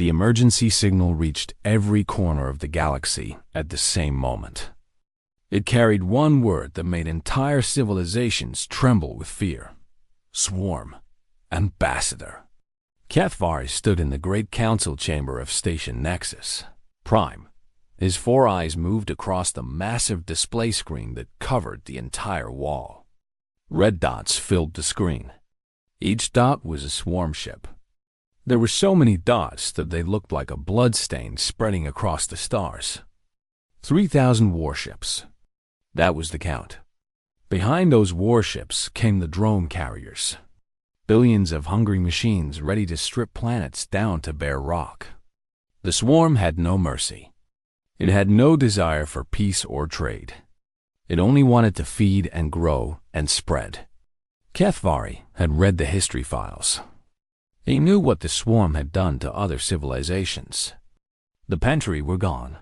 The emergency signal reached every corner of the galaxy at the same moment. It carried one word that made entire civilizations tremble with fear. Swarm. Ambassador. Kethvari stood in the great council chamber of Station Nexus Prime. His 4 eyes moved across the massive display screen that covered the entire wall. Red dots filled the screen. Each dot was a swarm ship. There were so many dots that they looked like a blood stain spreading across the stars. 3,000 warships. That was the count. Behind those warships came the drone carriers. Billions of hungry machines ready to strip planets down to bare rock. The swarm had no mercy. It had no desire for peace or trade. It only wanted to feed and grow and spread. Kethvari had read the history files. He knew what the swarm had done to other civilizations. The Pentri were gone.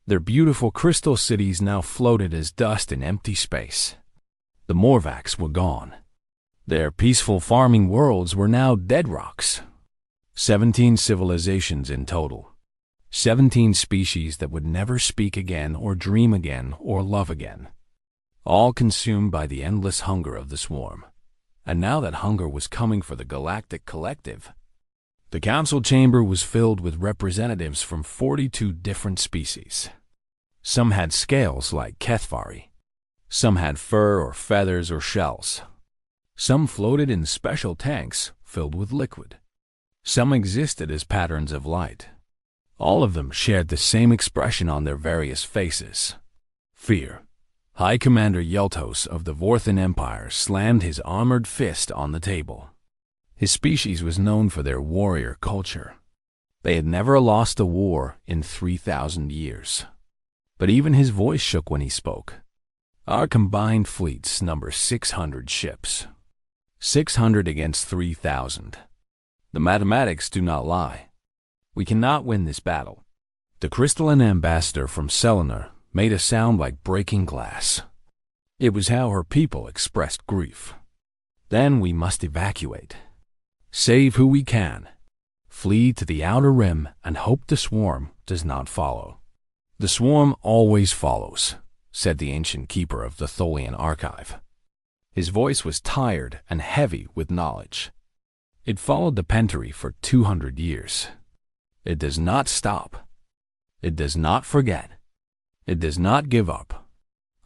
Their beautiful crystal cities now floated as dust in empty space. The Morvacs were gone. Their peaceful farming worlds were now dead rocks. 17 civilizations in total. 17 species that would never speak again or dream again or love again. All consumed by the endless hunger of the swarm. And now that hunger was coming for the Galactic Collective. The council chamber was filled with representatives from 42 different species. Some had scales like Kethvari. Some had fur or feathers or shells. Some floated in special tanks filled with liquid. Some existed as patterns of light. All of them shared the same expression on their various faces. Fear. High Commander Yeltos of the Vorthan Empire slammed his armored fist on the table. His species was known for their warrior culture. They had never lost a war in 3,000 years. But even his voice shook when he spoke. Our combined fleets number 600 ships. 600 against 3,000. The mathematics do not lie. We cannot win this battle. The crystalline ambassador from Selenar made a sound like breaking glass. It was how her people expressed grief. Then we must evacuate. Save who we can. Flee to the outer rim and hope the swarm does not follow. The swarm always follows, said the ancient keeper of the Tholian archive. His voice was tired and heavy with knowledge. It followed the Pentri for 200 years. It does not stop. It does not forget. It does not give up.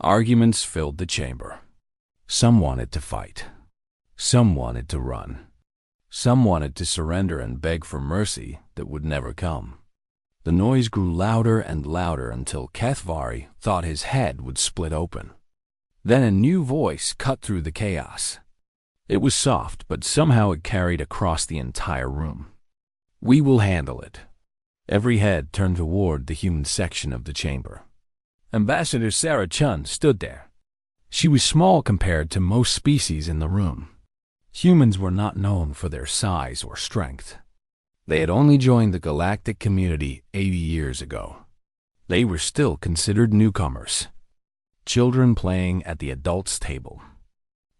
Arguments filled the chamber. Some wanted to fight. Some wanted to run. Some wanted to surrender and beg for mercy that would never come. The noise grew louder and louder until Kethvari thought his head would split open. Then a new voice cut through the chaos. It was soft, but somehow it carried across the entire room. We will handle it. Every head turned toward the human section of the chamber. Ambassador Sarah Chun stood there. She was small compared to most species in the room. Humans were not known for their size or strength. They had only joined the galactic community 80 years ago. They were still considered newcomers. Children playing at the adults' table.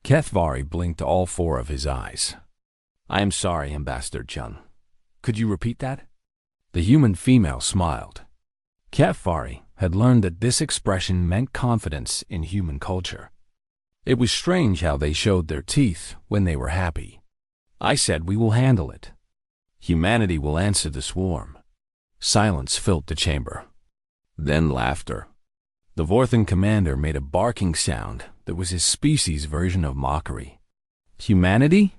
Kethvari blinked all 4 of his eyes. I am sorry, Ambassador Chun. Could you repeat that? The human female smiled. Kethvari had learned that this expression meant confidence in human culture. It was strange how they showed their teeth when they were happy. I said we will handle it. Humanity will answer the swarm. Silence filled the chamber. Then laughter. The Vorthan commander made a barking sound that was his species' version of mockery. Humanity?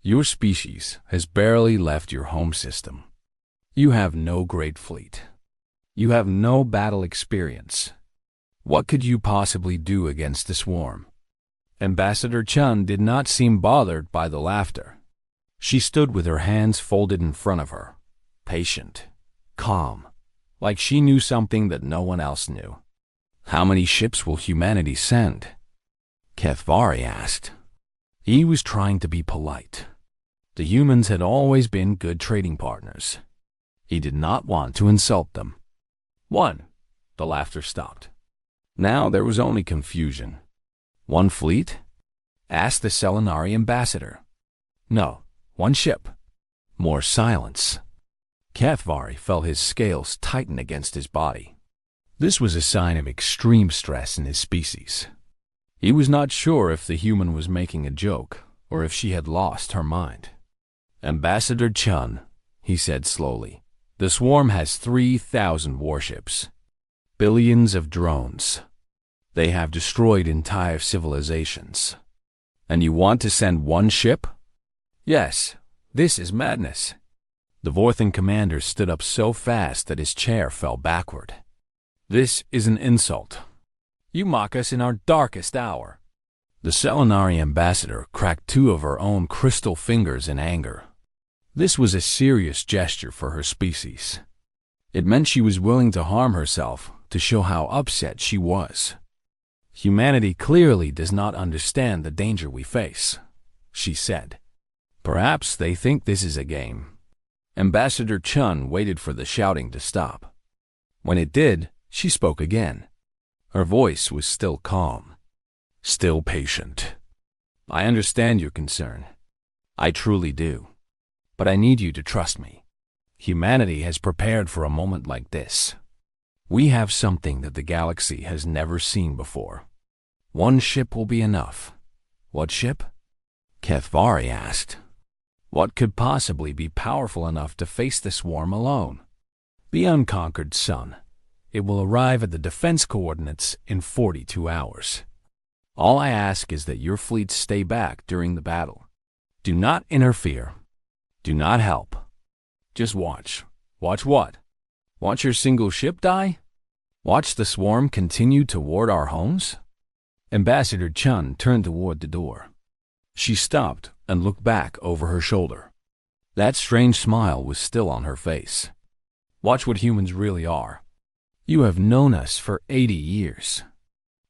Your species has barely left your home system. You have no great fleet. You have no battle experience. What could you possibly do against the swarm? Ambassador Chun did not seem bothered by the laughter. She stood with her hands folded in front of her, patient, calm, like she knew something that no one else knew. How many ships will humanity send? Kethvari asked. He was trying to be polite. The humans had always been good trading partners. He did not want to insult them. 1. The laughter stopped. Now there was only confusion. 1 fleet? Asked the Selenari ambassador. No, 1 ship. More silence. Cathvari felt his scales tighten against his body. This was a sign of extreme stress in his species. He was not sure if the human was making a joke or if she had lost her mind. "Ambassador Chun," he said slowly, "the swarm has 3,000 warships, billions of drones. They have destroyed entire civilizations. And you want to send one ship?" "Yes, this is madness." The Vorthan commander stood up so fast that his chair fell backward. "This is an insult. You mock us in our darkest hour." The Selenari ambassador cracked two of her own crystal fingers in anger. This was a serious gesture for her species. It meant she was willing to harm herself to show how upset she was. "Humanity clearly does not understand the danger we face," she said. "Perhaps they think this is a game." Ambassador Chun waited for the shouting to stop. When it did, she spoke again. Her voice was still calm, still patient. "I understand your concern. I truly do. But I need you to trust me. Humanity has prepared for a moment like this. We have something that the galaxy has never seen before. One ship will be enough." "What ship?" Cathvari asked. "What could possibly be powerful enough to face the swarm alone?" "The unconquered sun. It will arrive at the defense coordinates in 42 hours. All I ask is that your fleets stay back during the battle. Do not interfere. Do not help. Just watch." "Watch what? Watch your single ship die? Watch the swarm continue toward our homes?" Ambassador Chun turned toward the door. She stopped and looked back over her shoulder. That strange smile was still on her face. "Watch what humans really are. You have known us for 80 years.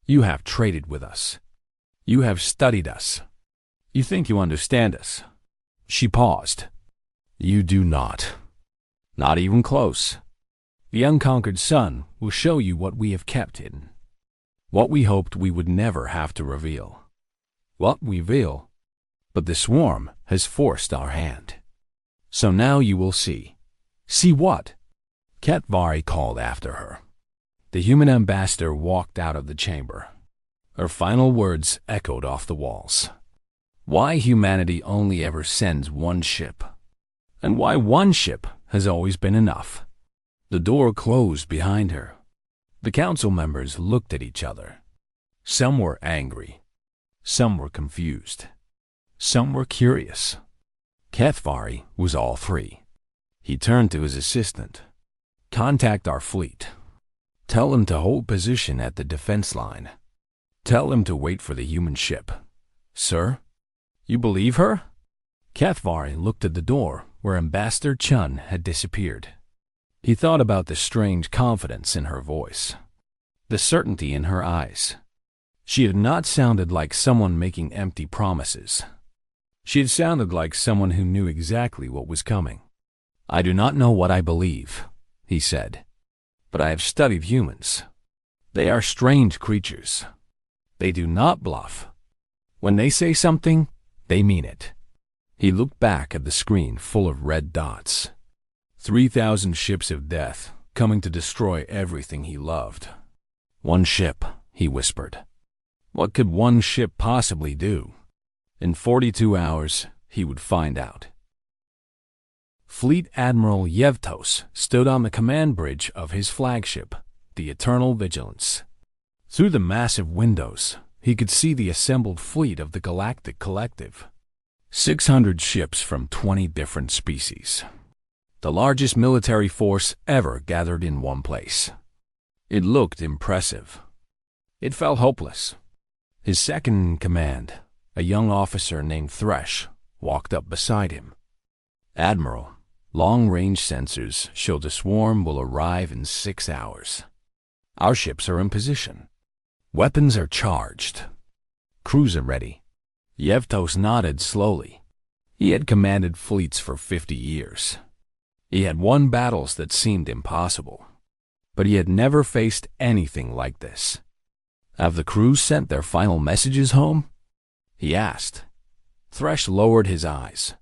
You have traded with us. You have studied us. You think you understand us." She paused. "You do not. Not even close. The unconquered sun will show you what we have kept hidden. What we hoped we would never have to reveal. What we reveal. But the swarm has forced our hand. So now you will see." "See what?" Cathvari called after her. The human ambassador walked out of the chamber. Her final words echoed off the walls. "Why humanity only ever sends one ship. And why one ship has always been enough." The door closed behind her. The council members looked at each other. Some were angry. Some were confused. Some were curious. Cathvari was all three. He turned to his assistant. "Contact our fleet. Tell them to hold position at the defense line. Tell them to wait for the human ship." "Sir? You believe her?" Cathvari looked at the door where Ambassador Chun had disappeared. He thought about the strange confidence in her voice, the certainty in her eyes. She had not sounded like someone making empty promises. She had sounded like someone who knew exactly what was coming. "I do not know what I believe," he said, "but I have studied humans. They are strange creatures. They do not bluff. When they say something, they mean it." He looked back at the screen full of red dots. 3,000 ships of death, coming to destroy everything he loved. "One ship," he whispered. What could one ship possibly do? In 42 hours, he would find out. Fleet Admiral Yevtos stood on the command bridge of his flagship, the Eternal Vigilance. Through the massive windows, he could see the assembled fleet of the Galactic Collective. 600 ships from 20 different species. The largest military force ever gathered in one place. It looked impressive. It felt hopeless. His second-in-command, a young officer named Thresh, walked up beside him. "Admiral, long-range sensors show the swarm will arrive in 6 hours. Our ships are in position. Weapons are charged. Crews are ready." Yevtos nodded slowly. He had commanded fleets for 50 years. He had won battles that seemed impossible, but he had never faced anything like this. "Have the crews sent their final messages home?" he asked. Thresh lowered his eyes.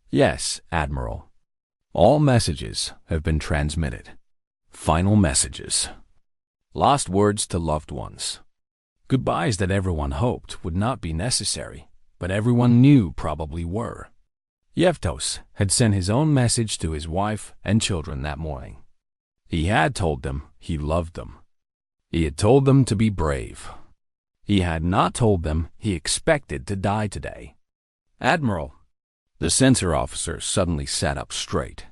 "Yes, Admiral. All messages have been transmitted. Final messages. Lost words to loved ones. Goodbyes that everyone hoped would not be necessary, but everyone knew probably were. Yevtos had sent his own message to his wife and children that morning. He had told them he loved them. He had told them to be brave. He had not told them he expected to die today. Admiral, the sensor officer suddenly sat up straight.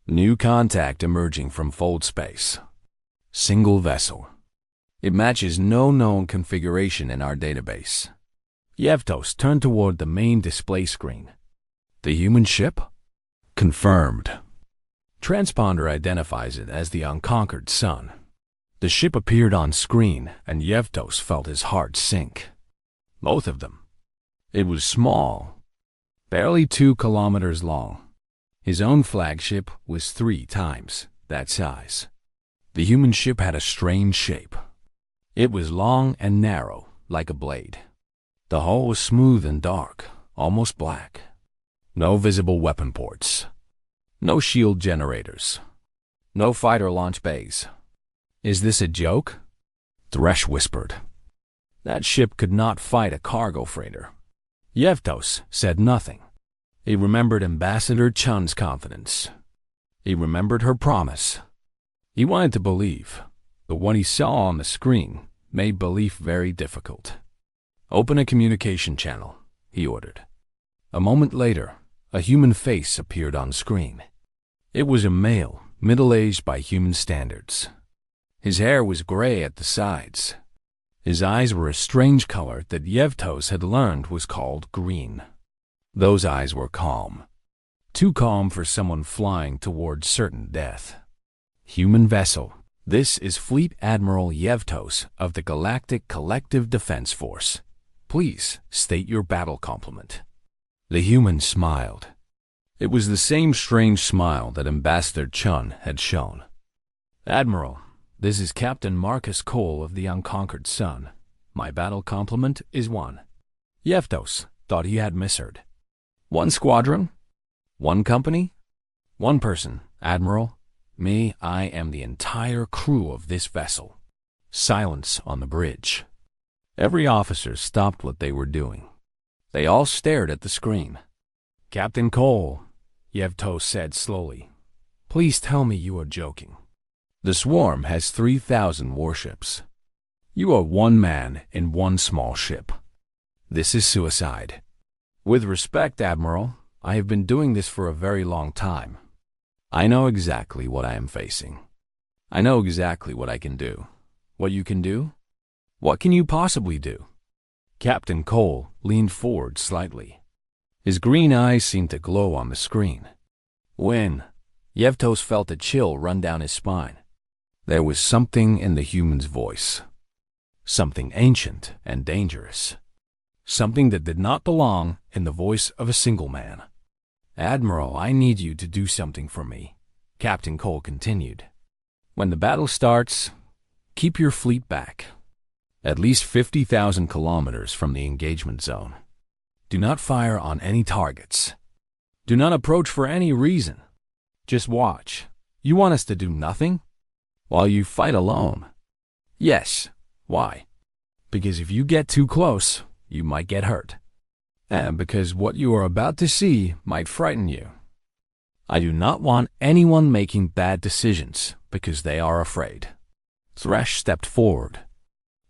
New contact emerging from fold space. Single vessel. It matches no known configuration in our database. Yevtos turned toward the main display screen. The human ship? Confirmed. Transponder identifies it as the Unconquered Sun. The ship appeared on screen, and Yevtos felt his heart sink. Both of them. It was small, barely 2 kilometers long. His own flagship was 3 times that size. The human ship had a strange shape. It was long and narrow, like a blade. The hull was smooth and dark, almost black. No visible weapon ports. No shield generators. No fighter launch bays. Is this a joke? Thresh whispered. That ship could not fight a cargo freighter. Yevtos said nothing. He remembered Ambassador Chun's confidence. He remembered her promise. He wanted to believe, but what he saw on the screen made belief very difficult. Open a communication channel, he ordered. A moment later, a human face appeared on screen. It was a male, middle-aged by human standards. His hair was gray at the sides. His eyes were a strange color that Yevtos had learned was called green. Those eyes were calm. Too calm for someone flying towards certain death. Human vessel. This is Fleet Admiral Yevtos of the Galactic Collective Defense Force. Please state your battle compliment. The human smiled. It was the same strange smile that Ambassador Chun had shown. Admiral, this is Captain Marcus Cole of the Unconquered Sun. My battle compliment is 1. Yevtos thought he had misheard. 1 squadron? 1 company? 1 person, Admiral. Me, I am the entire crew of this vessel. Silence on the bridge. Every officer stopped what they were doing. They all stared at the screen. Captain Cole, Yevtos said slowly, please tell me you are joking. The swarm has 3,000 warships. You are 1 man in 1 small ship. This is suicide. With respect, Admiral, I have been doing this for a very long time. I know exactly what I am facing. I know exactly what I can do. What you can do? What can you possibly do? Captain Cole leaned forward slightly. His green eyes seemed to glow on the screen. When? Yevtos felt a chill run down his spine. There was something in the human's voice. Something ancient and dangerous. Something that did not belong in the voice of a single man. Admiral, I need you to do something for me, Captain Cole continued. When the battle starts, keep your fleet back. At least 50,000 kilometers from the engagement zone. Do not fire on any targets. Do not approach for any reason. Just watch. You want us to do nothing? While you fight alone? Yes. Why? Because if you get too close, you might get hurt. And because what you are about to see might frighten you. I do not want anyone making bad decisions because they are afraid. Thresh stepped forward.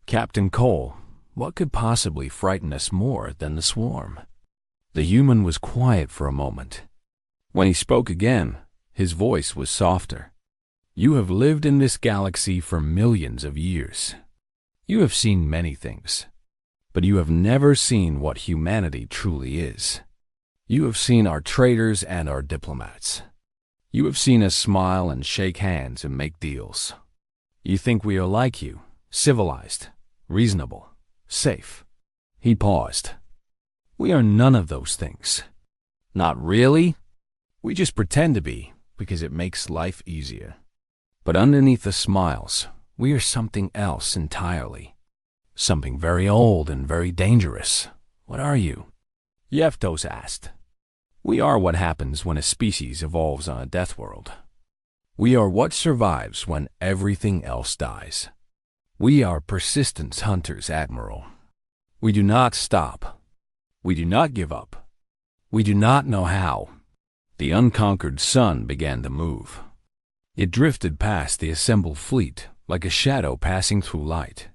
Captain Cole, what could possibly frighten us more than the swarm? The human was quiet for a moment. When he spoke again, his voice was softer. You have lived in this galaxy for millions of years. You have seen many things, but you have never seen what humanity truly is. You have seen our traitors and our diplomats. You have seen us smile and shake hands and make deals. You think we are like you, civilized, reasonable, safe. He paused. We are none of those things. Not really. We just pretend to be because it makes life easier. But underneath the smiles, we are something else entirely. Something very old and very dangerous. What are you? Yevtos asked. We are what happens when a species evolves on a death world. We are what survives when everything else dies. We are persistence hunters, Admiral. We do not stop. We do not give up. We do not know how. The unconquered sun began to move. It drifted past the assembled fleet like a shadow passing through light.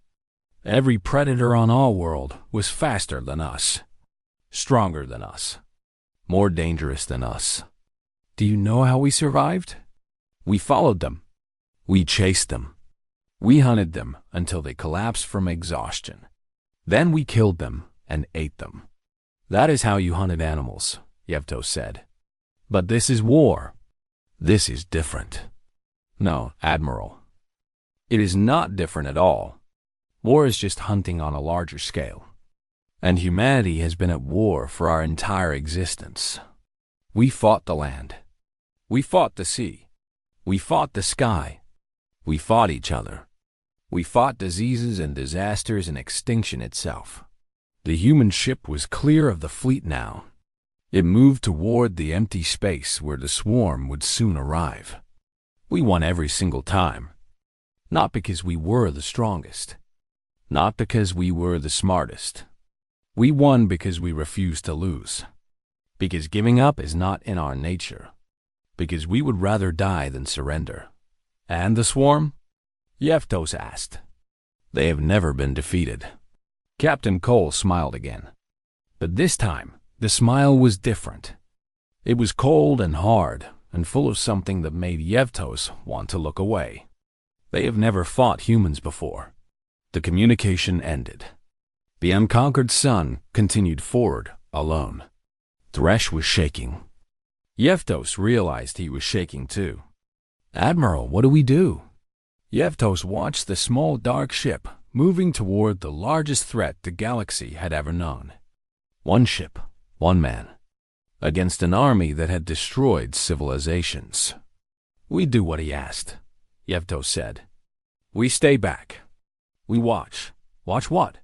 Every predator on our world was faster than us, stronger than us, more dangerous than us. Do you know how we survived? We followed them. We chased them. We hunted them until they collapsed from exhaustion. Then we killed them and ate them. That is how you hunted animals, Yevtos said. But this is war. This is different. No, Admiral. It is not different at all. War is just hunting on a larger scale. And humanity has been at war for our entire existence. We fought the land. We fought the sea. We fought the sky. We fought each other. We fought diseases and disasters and extinction itself. The human ship was clear of the fleet now. It moved toward the empty space where the swarm would soon arrive. We won every single time. Not because we were the strongest. Not because we were the smartest. We won because we refused to lose. Because giving up is not in our nature. Because we would rather die than surrender. And the swarm? Yevtos asked. They have never been defeated. Captain Cole smiled again. But this time, the smile was different. It was cold and hard and full of something that made Yevtos want to look away. They have never fought humans before. The communication ended. The unconquered sun continued forward, alone. Thresh was shaking. Yevtos realized he was shaking too. Admiral, what do we do? Yevtos watched the small dark ship moving toward the largest threat the galaxy had ever known. One ship, one man, against an army that had destroyed civilizations. We do what he asked, Yevtos said. We stay back. We watch. Watch what?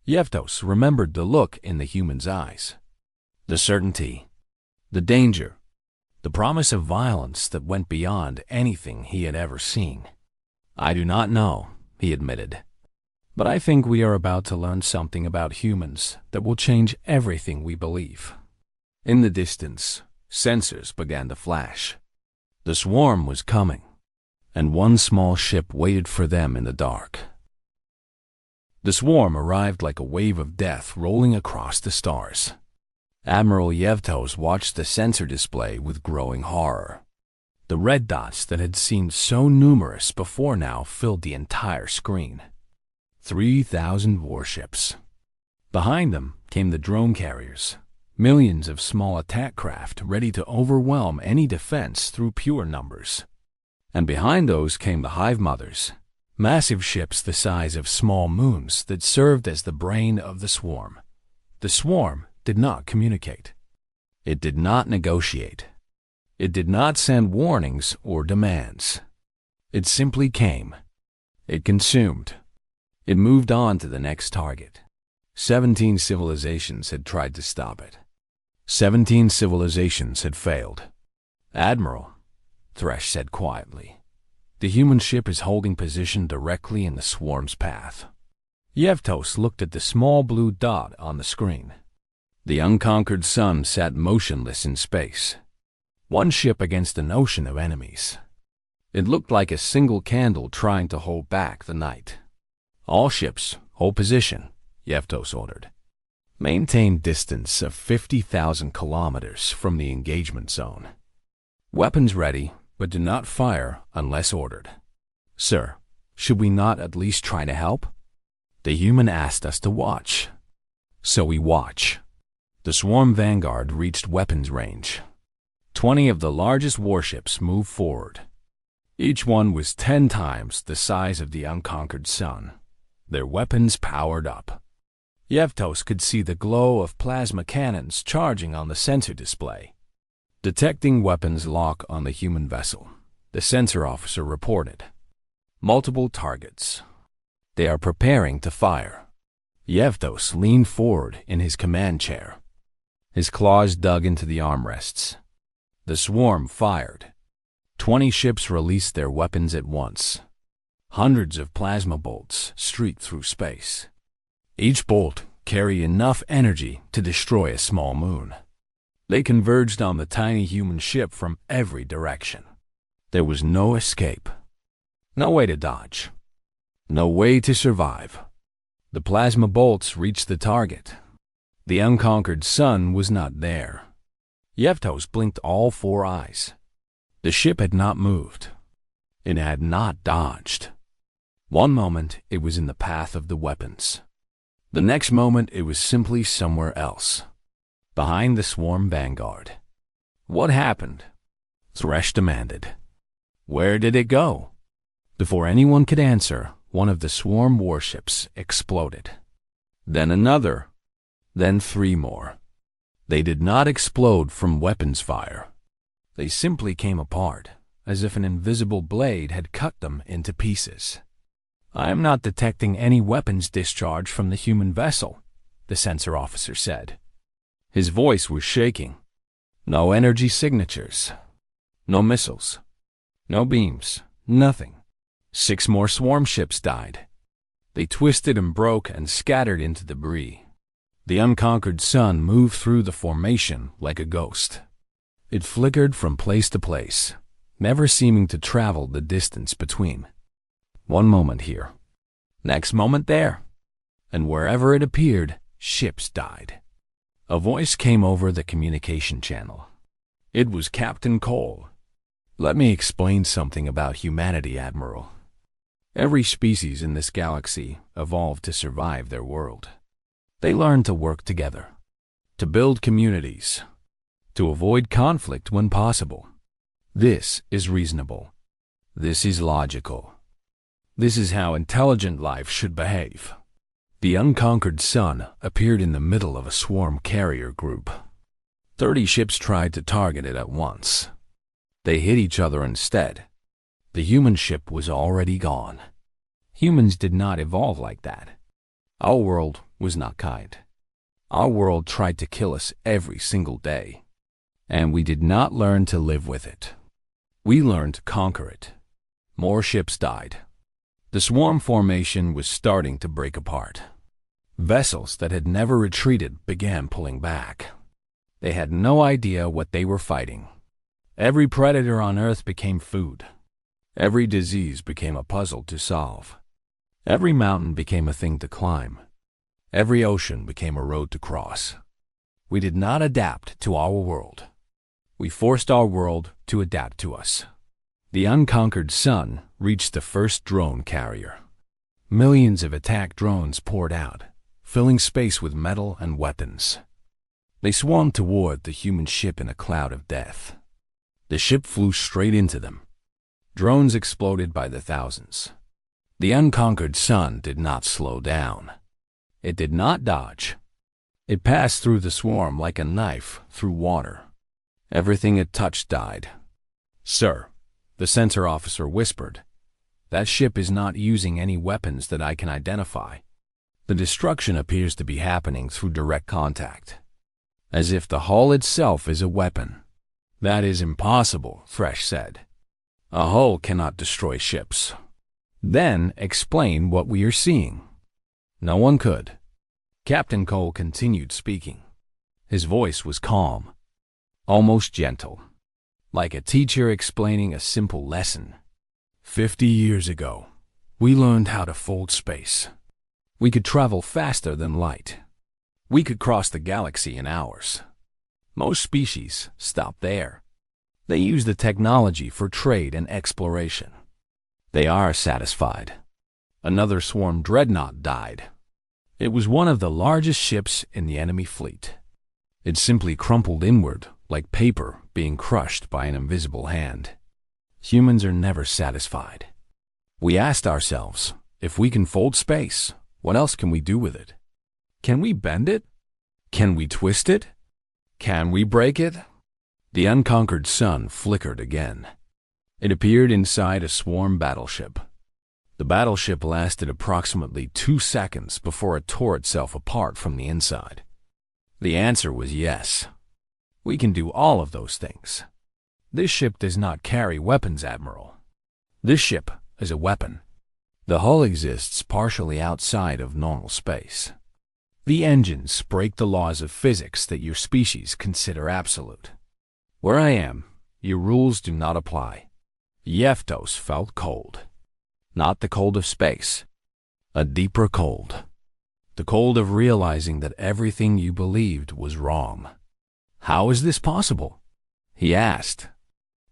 Yevtos remembered the look in the human's eyes. The certainty, the danger, the promise of violence that went beyond anything he had ever seen. I do not know, he admitted. But I think we are about to learn something about humans that will change everything we believe. In the distance, sensors began to flash. The swarm was coming, and one small ship waited for them in the dark. The swarm arrived like a wave of death rolling across the stars. Admiral Yevtos watched the sensor display with growing horror. The red dots that had seemed so numerous before now filled the entire screen. 3,000 warships. Behind them came the drone carriers, millions of small attack craft ready to overwhelm any defense through pure numbers. And behind those came the Hive Mothers, massive ships the size of small moons that served as the brain of the swarm. The swarm did not communicate. It did not negotiate. It did not send warnings or demands. It simply came. It consumed. It moved on to the next target. 17 civilizations had tried to stop it. 17 civilizations had failed. Admiral, Thresh said quietly, the human ship is holding position directly in the swarm's path. Yevtos looked at the small blue dot on the screen. The unconquered sun sat motionless in space. One ship against an ocean of enemies. It looked like a single candle trying to hold back the night. All ships, hold position, Yevtos ordered. Maintain distance of 50,000 kilometers from the engagement zone. Weapons ready, but do not fire unless ordered. Sir, should we not at least try to help? The human asked us to watch. So we watch. The swarm vanguard reached weapons range. 20 of the largest warships moved forward. Each one was 10 times the size of the unconquered sun. Their weapons powered up. Yevtos could see the glow of plasma cannons charging on the sensor display. Detecting weapons lock on the human vessel, the sensor officer reported. Multiple targets. They are preparing to fire. Yevtos leaned forward in his command chair. His claws dug into the armrests. The swarm fired. 20 ships released their weapons at once. Hundreds of plasma bolts streaked through space. Each bolt carried enough energy to destroy a small moon. They converged on the tiny human ship from every direction. There was no escape. No way to dodge. No way to survive. The plasma bolts reached the target. The unconquered sun was not there. Yevtos blinked all 4 eyes. The ship had not moved. It had not dodged. One moment it was in the path of the weapons. The next moment it was simply somewhere else, behind the swarm vanguard. What happened? Thresh demanded. Where did it go? Before anyone could answer, one of the swarm warships exploded. Then another. Then 3 more. They did not explode from weapons fire. They simply came apart, as if an invisible blade had cut them into pieces. I am not detecting any weapons discharge from the human vessel, the sensor officer said. His voice was shaking. No energy signatures. No missiles. No beams. Nothing. 6 more swarm ships died. They twisted and broke and scattered into debris. The unconquered sun moved through the formation like a ghost. It flickered from place to place, never seeming to travel the distance between. One moment here, next moment there, and wherever it appeared, ships died. A voice came over the communication channel. It was Captain Cole. Let me explain something about humanity, Admiral. Every species in this galaxy evolved to survive their world. They learned to work together, to build communities, to avoid conflict when possible. This is reasonable. This is logical. This is how intelligent life should behave. The unconquered sun appeared in the middle of a swarm carrier group. 30 ships tried to target it at once. They hit each other instead. The human ship was already gone. Humans did not evolve like that. Our world was not kind. Our world tried to kill us every single day, and we did not learn to live with it. We learned to conquer it. More ships died. The swarm formation was starting to break apart. Vessels that had never retreated began pulling back. They had no idea what they were fighting. Every predator on Earth became food. Every disease became a puzzle to solve. Every mountain became a thing to climb. Every ocean became a road to cross. We did not adapt to our world. We forced our world to adapt to us. The unconquered sun reached the first drone carrier. Millions of attack drones poured out, filling space with metal and weapons. They swarmed toward the human ship in a cloud of death. The ship flew straight into them. Drones exploded by the thousands. The unconquered sun did not slow down. It did not dodge. It passed through the swarm like a knife through water. Everything it touched died. Sir, the sensor officer whispered, that ship is not using any weapons that I can identify. The destruction appears to be happening through direct contact, as if the hull itself is a weapon. That is impossible, Thresh said. A hull cannot destroy ships. Then explain what we are seeing. No one could. Captain Cole continued speaking. His voice was calm, almost gentle, like a teacher explaining a simple lesson. 50 years ago, we learned how to fold space. We could travel faster than light. We could cross the galaxy in hours. Most species stop there. They use the technology for trade and exploration. They are satisfied. Another swarm dreadnought died. It was one of the largest ships in the enemy fleet. It simply crumpled inward like paper being crushed by an invisible hand. Humans are never satisfied. We asked ourselves, if we can fold space, what else can we do with it? Can we bend it? Can we twist it? Can we break it? The unconquered sun flickered again. It appeared inside a swarm battleship. The battleship lasted approximately 2 seconds before it tore itself apart from the inside. The answer was yes. We can do all of those things. This ship does not carry weapons, Admiral. This ship is a weapon. The hull exists partially outside of normal space. The engines break the laws of physics that your species consider absolute. Where I am, your rules do not apply. Yevtos felt cold. Not the cold of space. A deeper cold. The cold of realizing that everything you believed was wrong. How is this possible? He asked.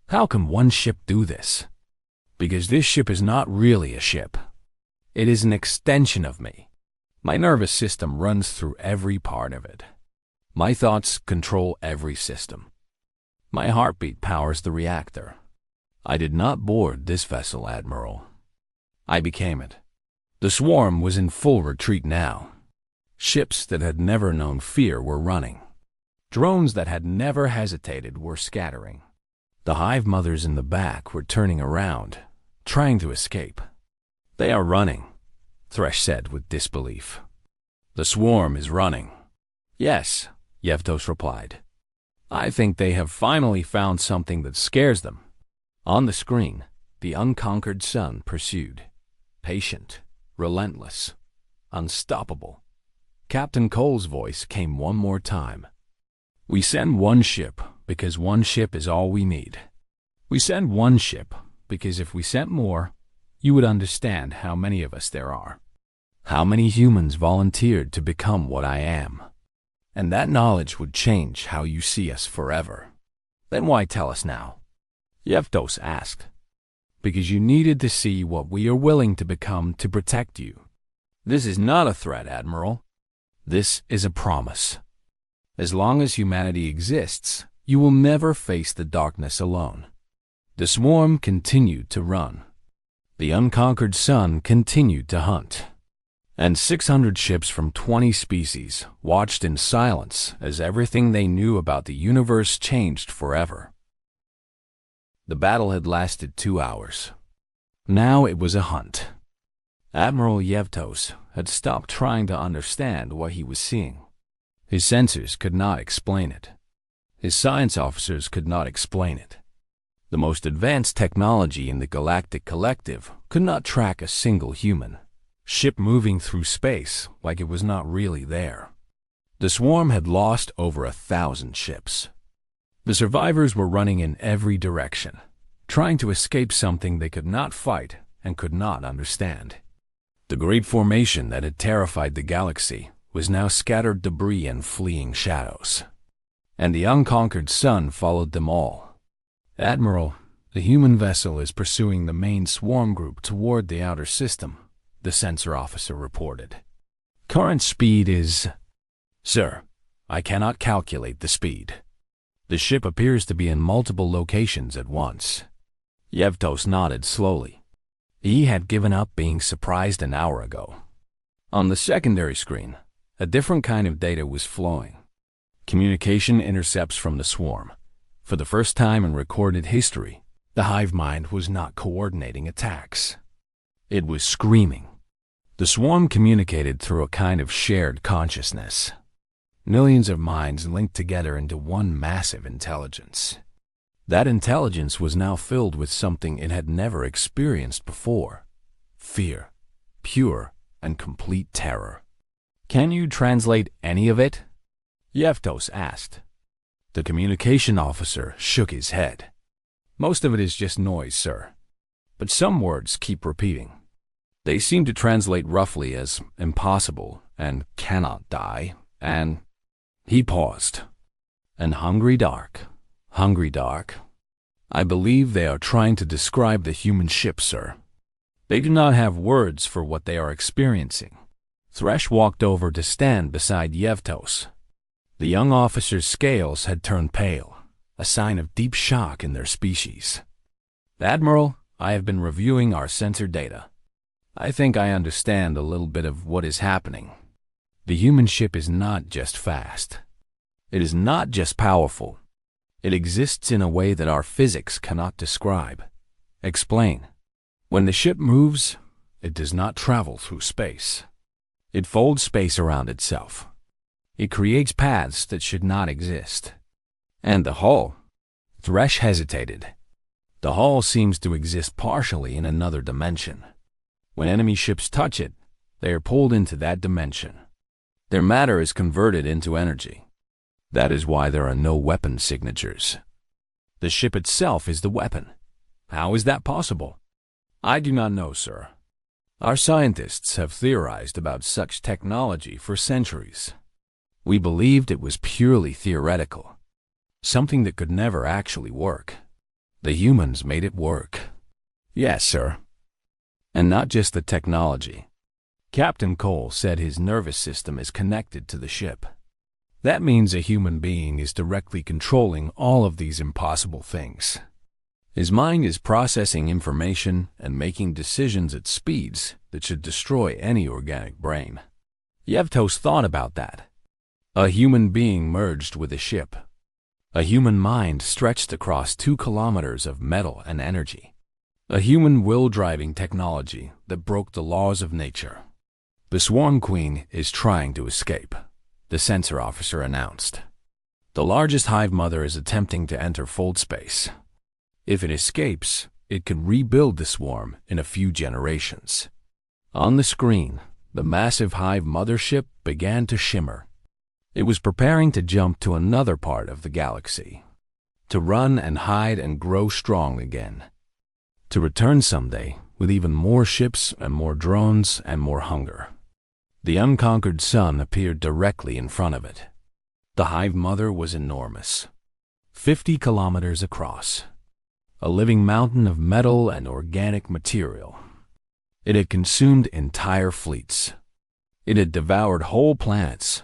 How can one ship do this? Because this ship is not really a ship. It is an extension of me. My nervous system runs through every part of it. My thoughts control every system. My heartbeat powers the reactor. I did not board this vessel, Admiral. I became it. The swarm was in full retreat now. Ships that had never known fear were running. Drones that had never hesitated were scattering. The hive mothers in the back were turning around, trying to escape. They are running, Thresh said with disbelief. The swarm is running. Yes, Yevtos replied. I think they have finally found something that scares them. On the screen, the unconquered sun pursued. Patient, relentless, unstoppable. Captain Cole's voice came one more time. We send one ship because one ship is all we need. We send one ship because if we sent more, you would understand how many of us there are. How many humans volunteered to become what I am. And that knowledge would change how you see us forever. Then why tell us now? Yevtos asked. Because you needed to see what we are willing to become to protect you. This is not a threat, Admiral. This is a promise. As long as humanity exists, you will never face the darkness alone. The swarm continued to run. The unconquered sun continued to hunt. And 600 ships from 20 species watched in silence as everything they knew about the universe changed forever. The battle had lasted 2 hours. Now it was a hunt. Admiral Yevtos had stopped trying to understand what he was seeing. His sensors could not explain it. His science officers could not explain it. The most advanced technology in the Galactic Collective could not track a single human. Ship moving through space like it was not really there. The swarm had lost over 1,000 ships. The survivors were running in every direction, trying to escape something they could not fight and could not understand. The great formation that had terrified the galaxy was now scattered debris and fleeing shadows. And the unconquered sun followed them all. Admiral, the human vessel is pursuing the main swarm group toward the outer system, the sensor officer reported. Current speed is... Sir, I cannot calculate the speed. The ship appears to be in multiple locations at once. Yevtos nodded slowly. He had given up being surprised an hour ago. On the secondary screen, a different kind of data was flowing. Communication intercepts from the swarm. For the first time in recorded history, the hive mind was not coordinating attacks. It was screaming. The swarm communicated through a kind of shared consciousness. Millions of minds linked together into one massive intelligence. That intelligence was now filled with something it had never experienced before. Fear. Pure and complete terror. Can you translate any of it? Yevtos asked. The communication officer shook his head. Most of it is just noise, sir. But some words keep repeating. They seem to translate roughly as impossible and cannot die, and... He paused. And hungry dark. Hungry dark. I believe they are trying to describe the human ship, sir. They do not have words for what they are experiencing. Thresh walked over to stand beside Yevtos. The young officer's scales had turned pale, a sign of deep shock in their species. Admiral, I have been reviewing our sensor data. I think I understand a little bit of what is happening. The human ship is not just fast. It is not just powerful. It exists in a way that our physics cannot describe. Explain. When the ship moves, it does not travel through space. It folds space around itself. It creates paths that should not exist. And the hull? Thresh hesitated. The hull seems to exist partially in another dimension. When enemy ships touch it, they are pulled into that dimension. Their matter is converted into energy. That is why there are no weapon signatures. The ship itself is the weapon. How is that possible? I do not know, sir. Our scientists have theorized about such technology for centuries. We believed it was purely theoretical, something that could never actually work. The humans made it work. Yes, sir. And not just the technology. Captain Cole said his nervous system is connected to the ship. That means a human being is directly controlling all of these impossible things. His mind is processing information and making decisions at speeds that should destroy any organic brain. Yevtos thought about that. A human being merged with a ship. A human mind stretched across 2 kilometers of metal and energy. A human will-driving technology that broke the laws of nature. The Swarm Queen is trying to escape, the sensor officer announced. The largest hive mother is attempting to enter fold space. If it escapes, it could rebuild the swarm in a few generations. On the screen, the massive hive mothership began to shimmer. It was preparing to jump to another part of the galaxy, to run and hide and grow strong again, to return someday with even more ships and more drones and more hunger. The unconquered sun appeared directly in front of it. The hive mother was enormous, 50 kilometers across, a living mountain of metal and organic material. It had consumed entire fleets. It had devoured whole planets.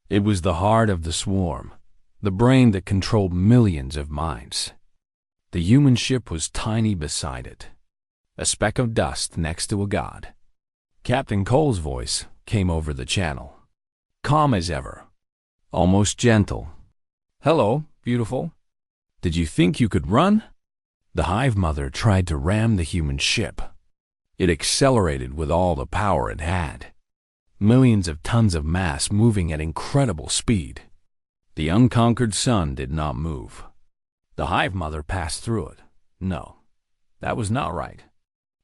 It was the heart of the swarm, the brain that controlled millions of minds. The human ship was tiny beside it, a speck of dust next to a god. Captain Cole's voice came over the channel, calm as ever, almost gentle. "Hello, beautiful. Did you think you could run?" The hive mother tried to ram the human ship. It accelerated with all the power it had. Millions of tons of mass moving at incredible speed. The unconquered sun did not move. The hive mother passed through it. No, that was not right.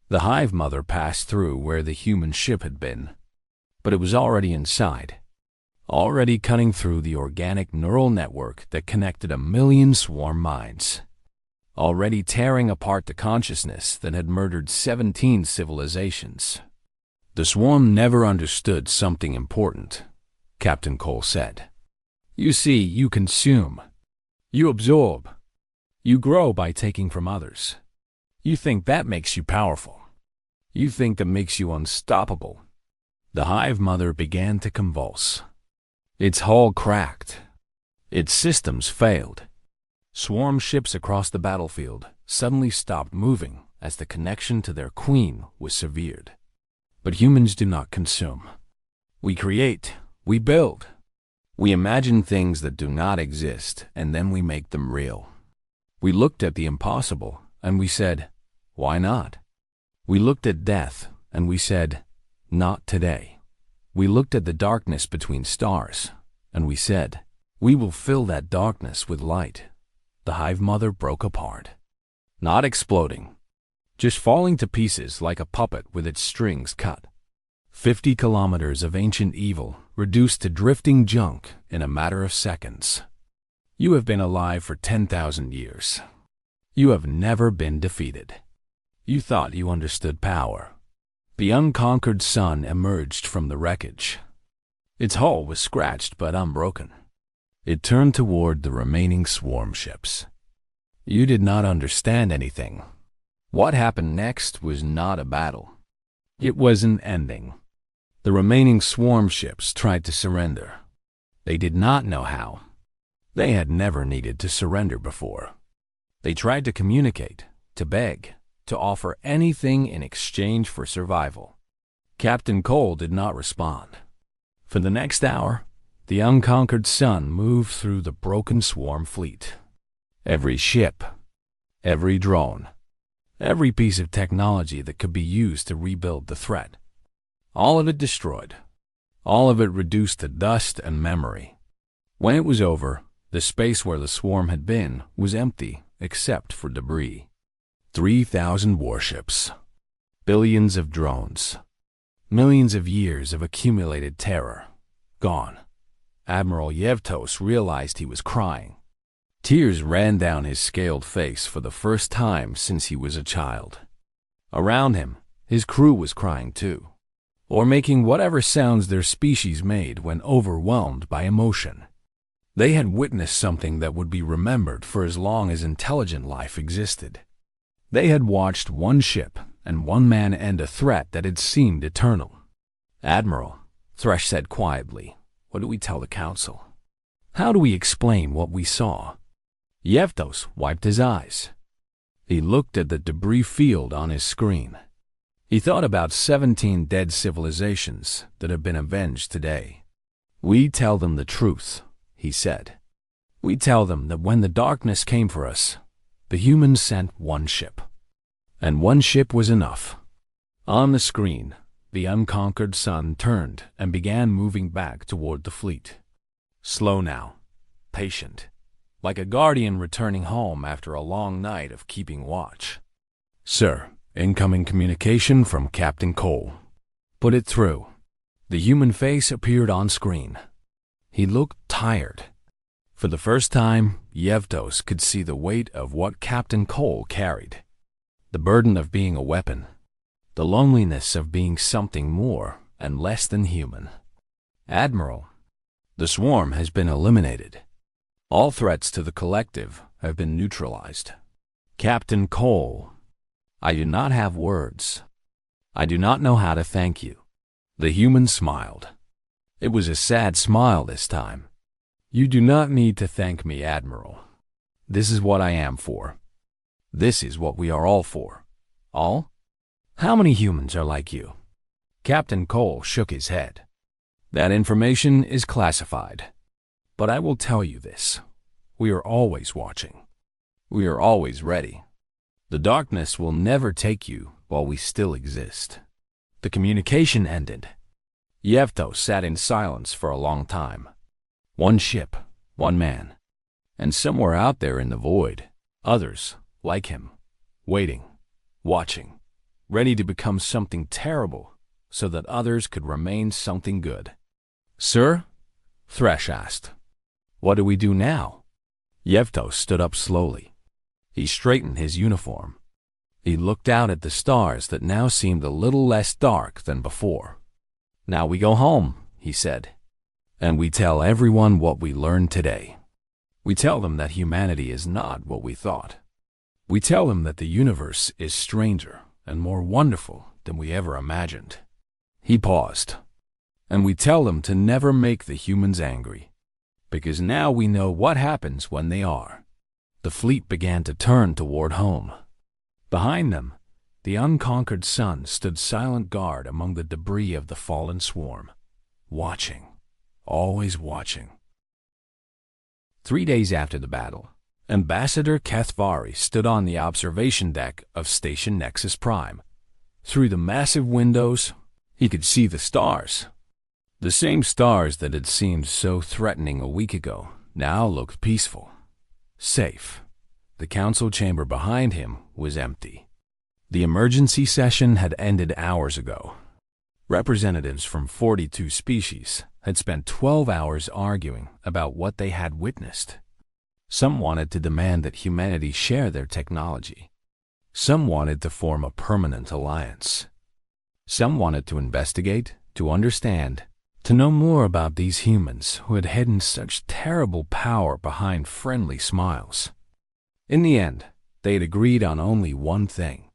The hive mother passed through where the human ship had been, but it was already inside, already cutting through the organic neural network that connected 1,000,000 swarm minds, already tearing apart the consciousness that had murdered 17 civilizations. The swarm never understood something important, Captain Cole said. You see, you consume. You absorb. You grow by taking from others. You think that makes you powerful. You think that makes you unstoppable. The hive mother began to convulse. Its hull cracked. Its systems failed. Swarm ships across the battlefield suddenly stopped moving as the connection to their queen was severed. But humans do not consume. We create, we build. We imagine things that do not exist, and then we make them real. We looked at the impossible, and we said, why not? We looked at death, and we said, not today. We looked at the darkness between stars, and we said, we will fill that darkness with light. The hive mother broke apart. Not exploding, just falling to pieces like a puppet with its strings cut. 50 kilometers of ancient evil reduced to drifting junk in a matter of seconds. You have been alive for 10,000 years. You have never been defeated. You thought you understood power. The unconquered sun emerged from the wreckage. Its hull was scratched but unbroken. It turned toward the remaining swarm ships. You did not understand anything. What happened next was not a battle. It was an ending. The remaining swarm ships tried to surrender. They did not know how. They had never needed to surrender before. They tried to communicate, to beg, to offer anything in exchange for survival. Captain Cole did not respond. For the next hour, the unconquered sun moved through the broken swarm fleet. Every ship, every drone, every piece of technology that could be used to rebuild the threat. All of it destroyed. all of it reduced to dust and memory. When it was over, the space where the swarm had been was empty except for debris. 3,000 warships, billions of drones, millions of years of accumulated terror, gone. Admiral Yevtos realized he was crying. Tears ran down his scaled face for the first time since he was a child. Around him, his crew was crying too, or making whatever sounds their species made when overwhelmed by emotion. They had witnessed something that would be remembered for as long as intelligent life existed. They had watched one ship and one man end a threat that had seemed eternal. "Admiral," Thresh said quietly, "what do we tell the council? How do we explain what we saw?" Yevtos wiped his eyes. He looked at the debris field on his screen. He thought about 17 dead civilizations that have been avenged today. "We tell them the truth," he said. "We tell them that when the darkness came for us, the humans sent one ship. And one ship was enough." On the screen, the unconquered sun turned and began moving back toward the fleet. Slow now, patient, like a guardian returning home after a long night of keeping watch. "Sir, incoming communication from Captain Cole." "Put it through." The human face appeared on screen. He looked tired. For the first time, Yevtos could see the weight of what Captain Cole carried. The burden of being a weapon. The loneliness of being something more and less than human. "Admiral, the swarm has been eliminated. All threats to the collective have been neutralized." "Captain Cole, I do not have words. I do not know how to thank you." The human smiled. It was a sad smile this time. "You do not need to thank me, Admiral. This is what I am for. This is what we are all for." "All? How many humans are like you?" Captain Cole shook his head. "That information is classified. But I will tell you this. We are always watching. We are always ready. The darkness will never take you while we still exist." The communication ended. Yevtos sat in silence for a long time. One ship, one man. And somewhere out there in the void, others, like him, waiting, watching, ready to become something terrible so that others could remain something good. "Sir?" Thresh asked. "What do we do now?" Yevtos stood up slowly. He straightened his uniform. He looked out at the stars that now seemed a little less dark than before. "Now we go home," he said. "And we tell everyone what we learned today. We tell them that humanity is not what we thought. We tell them that the universe is stranger and more wonderful than we ever imagined." He paused. "And we tell them to never make the humans angry, because now we know what happens when they are." The fleet began to turn toward home. Behind them, the unconquered sun stood silent guard among the debris of the fallen swarm, watching, always watching. 3 days after the battle, Ambassador Kethvari stood on the observation deck of Station Nexus Prime. Through the massive windows, he could see the stars. The same stars that had seemed so threatening a week ago now looked peaceful, safe. The council chamber behind him was empty. The emergency session had ended hours ago. Representatives from 42 species had spent 12 hours arguing about what they had witnessed. Some wanted to demand that humanity share their technology. Some wanted to form a permanent alliance. Some wanted to investigate, to understand, to know more about these humans who had hidden such terrible power behind friendly smiles. In the end, they had agreed on only one thing.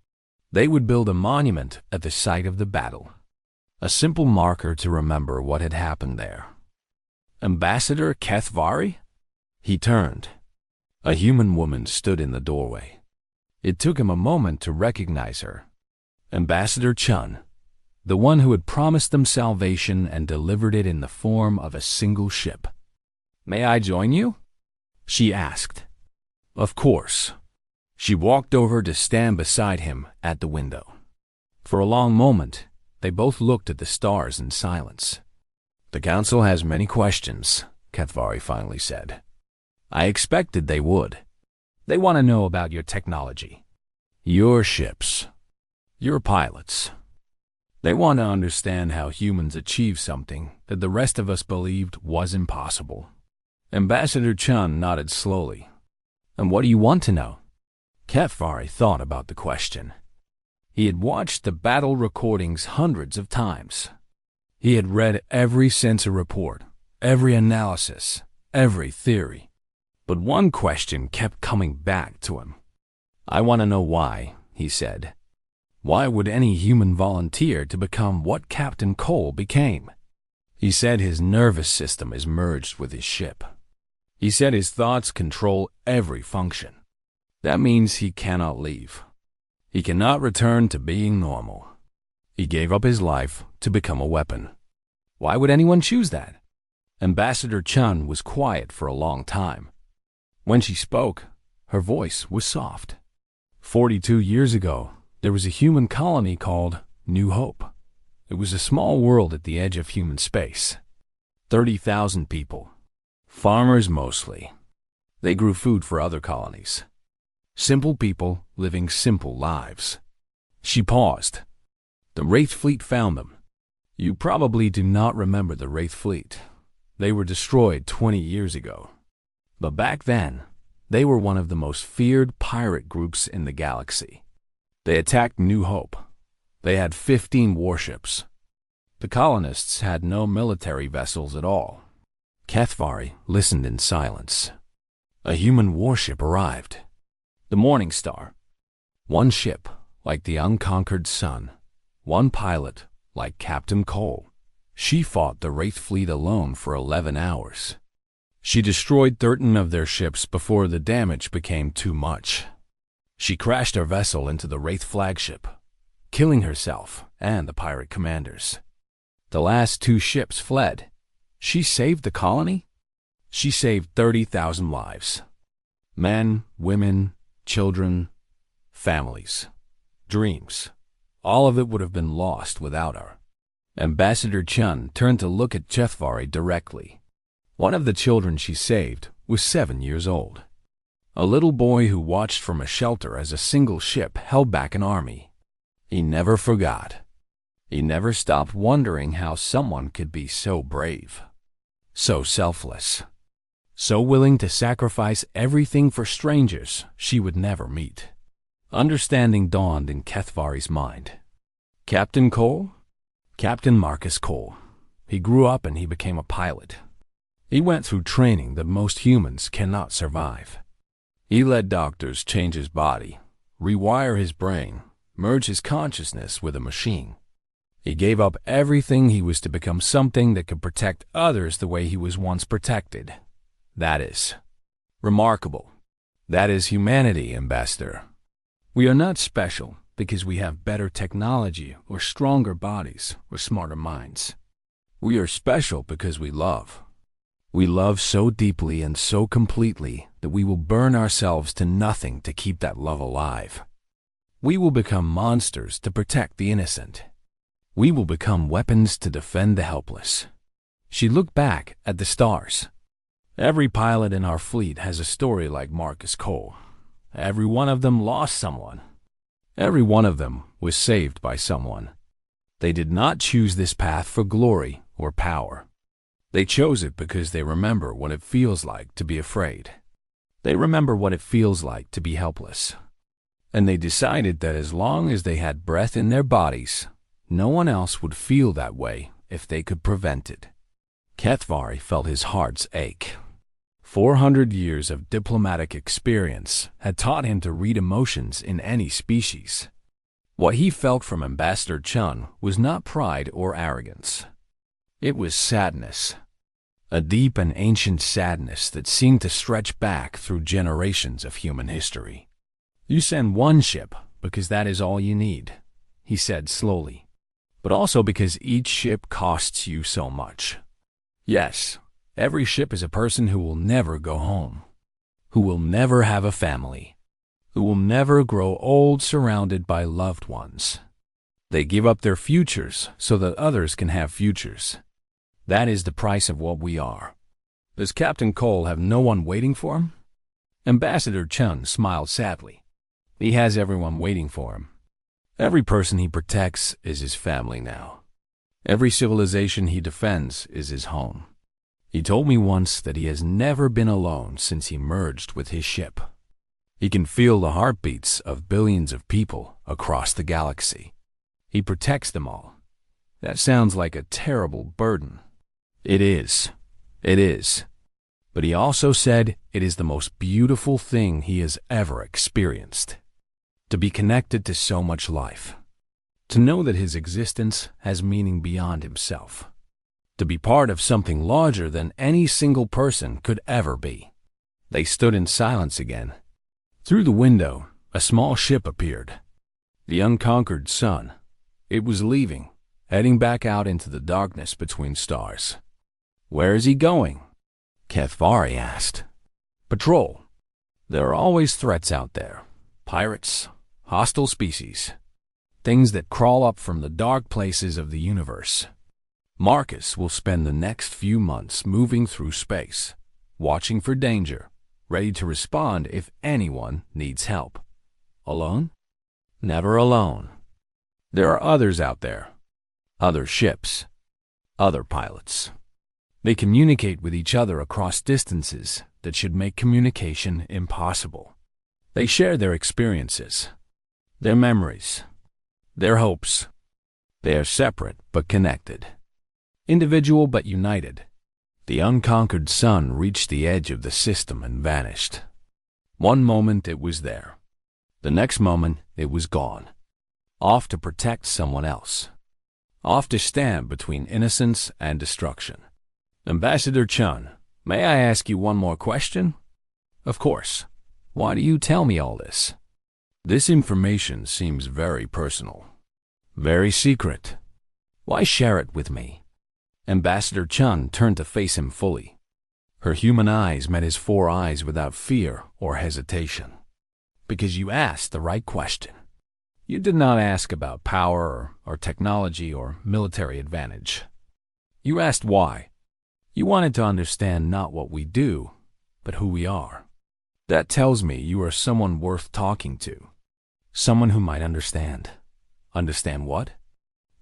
They would build a monument at the site of the battle. A simple marker to remember what had happened there. "Ambassador Kethvari?" He turned. A human woman stood in the doorway. It took him a moment to recognize her. Ambassador Chun, the one who had promised them salvation and delivered it in the form of a single ship. "May I join you?" she asked. "Of course." She walked over to stand beside him at the window. For a long moment, they both looked at the stars in silence. "The Council has many questions," Kethvari finally said. "I expected they would. They want to know about your technology, your ships, your pilots. They want to understand how humans achieve something that the rest of us believed was impossible." Ambassador Chun nodded slowly. "And what do you want to know?" Kethvari thought about the question. He had watched the battle recordings hundreds of times. He had read every sensor report, every analysis, every theory. But one question kept coming back to him. "I want to know why," he said. "Why would any human volunteer to become what Captain Cole became?" He said his nervous system is merged with his ship. He said his thoughts control every function. That means he cannot leave. He cannot return to being normal. He gave up his life to become a weapon. Why would anyone choose that? Ambassador Chun was quiet for a long time. When she spoke, her voice was soft. 42 years ago, there was a human colony called New Hope. It was a small world at the edge of human space. 30,000 people. Farmers mostly. They grew food for other colonies. Simple people living simple lives. She paused. The Wraith Fleet found them. You probably do not remember the Wraith Fleet. They were destroyed 20 years ago. But back then, they were one of the most feared pirate groups in the galaxy. They attacked New Hope. They had 15 warships. The colonists had no military vessels at all. Kethvari listened in silence. A human warship arrived. The Morning Star. One ship, like the unconquered sun. One pilot, like Captain Cole. She fought the Wraith Fleet alone for 11 hours. She destroyed 13 of their ships before the damage became too much. She crashed her vessel into the Wraith flagship, killing herself and the pirate commanders. The last 2 ships fled. She saved the colony? She saved 30,000 lives. Men, women, children, families, dreams. All of it would have been lost without her. Ambassador Chun turned to look at Kethvari directly. One of the children she saved was 7 years old. A little boy who watched from a shelter as a single ship held back an army. He never forgot. He never stopped wondering how someone could be so brave, so selfless, so willing to sacrifice everything for strangers she would never meet. Understanding dawned in Kethvari's mind. Captain Cole? Captain Marcus Cole. He grew up and he became a pilot. He went through training that most humans cannot survive. He led doctors change his body, rewire his brain, merge his consciousness with a machine. He gave up everything he was to become something that could protect others the way he was once protected. That is remarkable. That is humanity, Ambassador. We are not special because we have better technology or stronger bodies or smarter minds. We are special because we love. We love so deeply and so completely that we will burn ourselves to nothing to keep that love alive. We will become monsters to protect the innocent. We will become weapons to defend the helpless. She looked back at the stars. Every pilot in our fleet has a story like Marcus Cole. Every one of them lost someone. Every one of them was saved by someone. They did not choose this path for glory or power. They chose it because they remember what it feels like to be afraid. They remember what it feels like to be helpless. And they decided that as long as they had breath in their bodies, no one else would feel that way if they could prevent it. Kethvari felt his heart's ache. 400 years of diplomatic experience had taught him to read emotions in any species. What he felt from Ambassador Chun was not pride or arrogance. It was sadness. A deep and ancient sadness that seemed to stretch back through generations of human history. You send one ship because that is all you need, he said slowly. But also because each ship costs you so much. Yes, every ship is a person who will never go home, who will never have a family, who will never grow old surrounded by loved ones. They give up their futures so that others can have futures. That is the price of what we are. Does Captain Cole have no one waiting for him? Ambassador Chun smiled sadly. He has everyone waiting for him. Every person he protects is his family now. Every civilization he defends is his home. He told me once that he has never been alone since he merged with his ship. He can feel the heartbeats of billions of people across the galaxy. He protects them all. That sounds like a terrible burden. It is. It is. But he also said it is the most beautiful thing he has ever experienced. To be connected to so much life. To know that his existence has meaning beyond himself. To be part of something larger than any single person could ever be. They stood in silence again. Through the window, a small ship appeared. The unconquered sun. It was leaving, heading back out into the darkness between stars. Where is he going? Kethvari asked. Patrol. There are always threats out there. Pirates, hostile species. Things that crawl up from the dark places of the universe. Marcus will spend the next few months moving through space, watching for danger, ready to respond if anyone needs help. Alone? Never alone. There are others out there. Other ships. Other pilots. They communicate with each other across distances that should make communication impossible. They share their experiences, their memories, their hopes. They are separate but connected. Individual but united. The unconquered sun reached the edge of the system and vanished. One moment it was there. The next moment it was gone. Off to protect someone else. Off to stand between innocence and destruction. Ambassador Chun, may I ask you one more question? Of course. Why do you tell me all this? This information seems very personal. Very secret. Why share it with me? Ambassador Chun turned to face him fully. Her human eyes met his 4 eyes without fear or hesitation. Because you asked the right question. You did not ask about power or technology or military advantage. You asked why. You wanted to understand not what we do, but who we are. That tells me you are someone worth talking to. Someone who might understand. Understand what?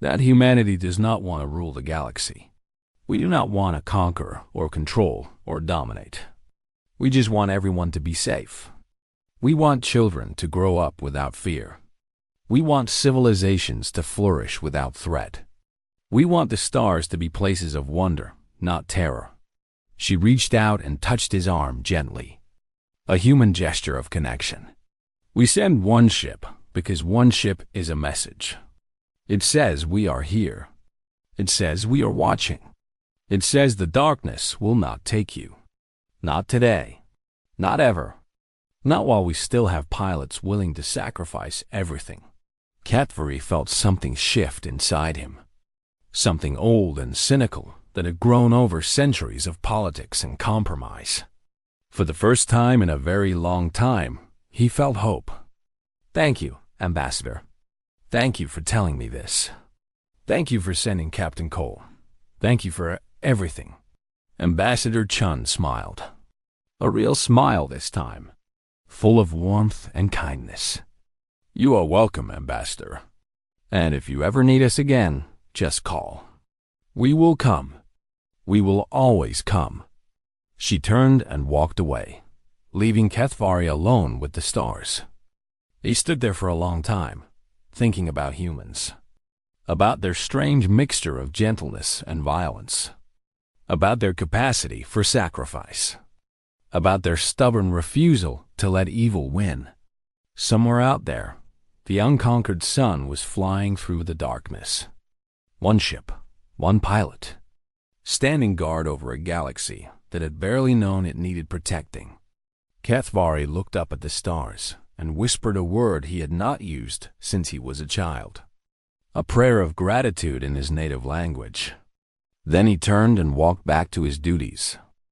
That humanity does not want to rule the galaxy. We do not want to conquer or control or dominate. We just want everyone to be safe. We want children to grow up without fear. We want civilizations to flourish without threat. We want the stars to be places of wonder, not terror. She reached out and touched his arm gently. A human gesture of connection. We send one ship because one ship is a message. It says we are here. It says we are watching. It says the darkness will not take you. Not today. Not ever. Not while we still have pilots willing to sacrifice everything. Kethvari felt something shift inside him. Something old and cynical that had grown over centuries of politics and compromise. For the first time in a very long time, he felt hope. Thank you, Ambassador. Thank you for telling me this. Thank you for sending Captain Cole. Thank you for everything. Ambassador Chun smiled. A real smile this time, full of warmth and kindness. You are welcome, Ambassador. And if you ever need us again, just call. We will come. We will always come. She turned and walked away, leaving Kethvari alone with the stars. He stood there for a long time, thinking about humans, about their strange mixture of gentleness and violence, about their capacity for sacrifice, about their stubborn refusal to let evil win. Somewhere out there, the unconquered sun was flying through the darkness. One ship, one pilot, standing guard over a galaxy that had barely known it needed protecting. Kethvari looked up at the stars and whispered a word he had not used since he was a child. A prayer of gratitude in his native language. Then he turned and walked back to his duties,